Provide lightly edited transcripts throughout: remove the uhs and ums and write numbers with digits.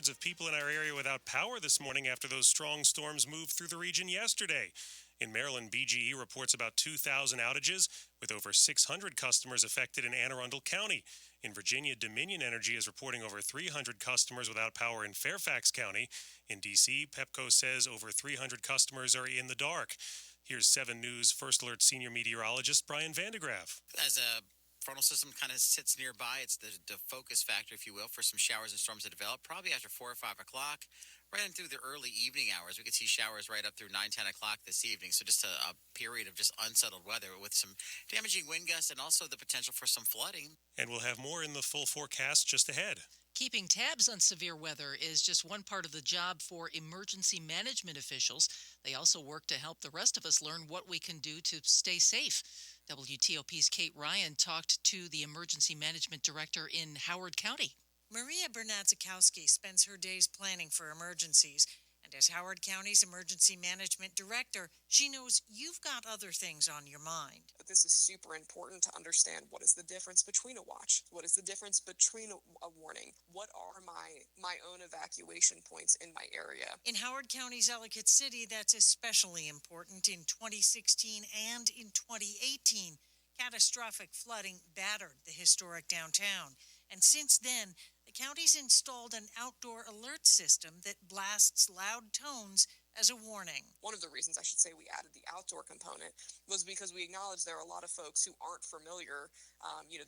hundreds of people in our area without power this morning after those strong storms moved through the region yesterday. In Maryland, BGE reports about 2,000 outages, with over 600 customers affected in Anne Arundel County. In Virginia, Dominion Energy is reporting over 300 customers without power in Fairfax County. In D.C., Pepco says over 300 customers are in the dark. Here's 7 News First Alert senior meteorologist Brian Vandegraff. As a frontal system kind of sits nearby, it's the focus factor, if you will, for some showers and storms to develop, probably after 4 or 5 o'clock, right in through the early evening hours. We could see showers right up through 9, 10 o'clock this evening. So just a period of just unsettled weather with some damaging wind gusts and also the potential for some flooding. And we'll have more in the full forecast just ahead. Keeping tabs on severe weather is just one part of the job for emergency management officials. They also work to help the rest of us learn what we can do to stay safe. WTOP's Kate Ryan talked to the emergency management director in Howard County. Maria Bernadzikowski spends her days planning for emergencies. And as Howard County's emergency management director, she knows you've got other things on your mind. This is super important to understand. What is the difference between a watch? What is the difference between a warning? What are my own evacuation points in my area? In Howard County's Ellicott City, that's especially important. In 2016 and in 2018, catastrophic flooding battered the historic downtown. And since then, the county's installed an outdoor alert system that blasts loud tones as a warning. One of the reasons I should say we added the outdoor component was because we acknowledge there are a lot of folks who aren't familiar.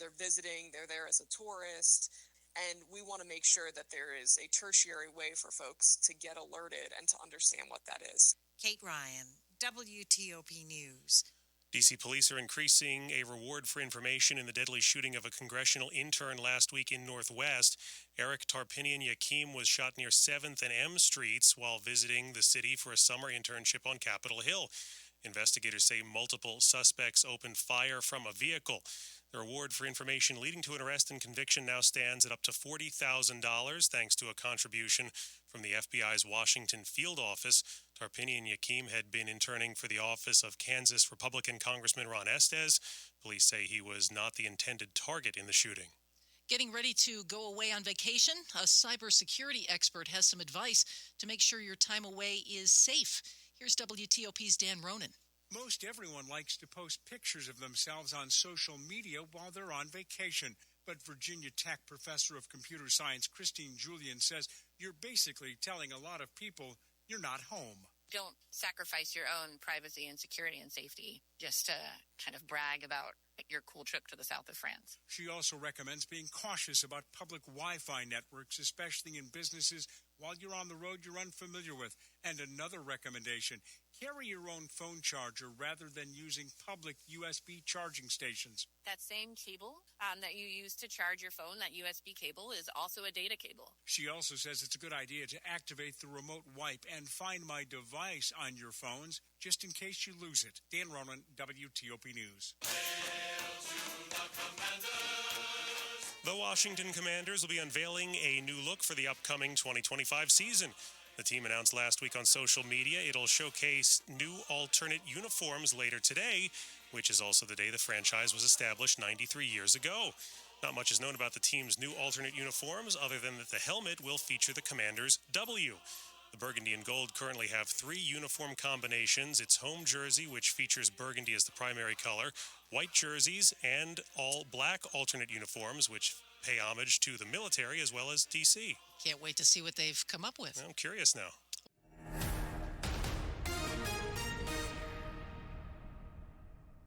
They're visiting, they're there as a tourist, and we want to make sure that there is a tertiary way for folks to get alerted and to understand what that is. Kate Ryan, WTOP News. D.C. police are increasing a reward for information in the deadly shooting of a congressional intern last week in Northwest. Eric Tarpinian Yakim was shot near 7th and M Streets while visiting the city for a summer internship on Capitol Hill. Investigators say multiple suspects opened fire from a vehicle. The reward for information leading to an arrest and conviction now stands at up to $40,000, thanks to a contribution from the FBI's Washington field office. Tarpinian Yakim had been interning for the office of Kansas Republican Congressman Ron Estes. Police say he was not the intended target in the shooting. Getting ready to go away on vacation? A cybersecurity expert has some advice to make sure your time away is safe. Here's WTOP's Dan Ronan. Most everyone likes to post pictures of themselves on social media while they're on vacation. But Virginia Tech professor of computer science Christine Julian says you're basically telling a lot of people you're not home. Don't sacrifice your own privacy and security and safety just to kind of brag about your cool trip to the south of France. She also recommends being cautious about public Wi-Fi networks, especially in businesses while you're on the road you're unfamiliar with. And another recommendation, carry your own phone charger rather than using public USB charging stations. That same cable that you use to charge your phone, that USB cable, is also a data cable. She also says it's a good idea to activate the remote wipe and Find My Device on your phones just in case you lose it. Dan Ronan, WTOP News. The Washington Commanders will be unveiling a new look for the upcoming 2025 season. The team announced last week on social media it'll showcase new alternate uniforms later today, which is also the day the franchise was established 93 years ago. Not much is known about the team's new alternate uniforms other than that the helmet will feature the Commanders' W. The burgundy and gold currently have 3 uniform combinations. It's home jersey, which features burgundy as the primary color, white jerseys, and all black alternate uniforms, which pay homage to the military as well as D.C. Can't wait to see what they've come up with. I'm curious now.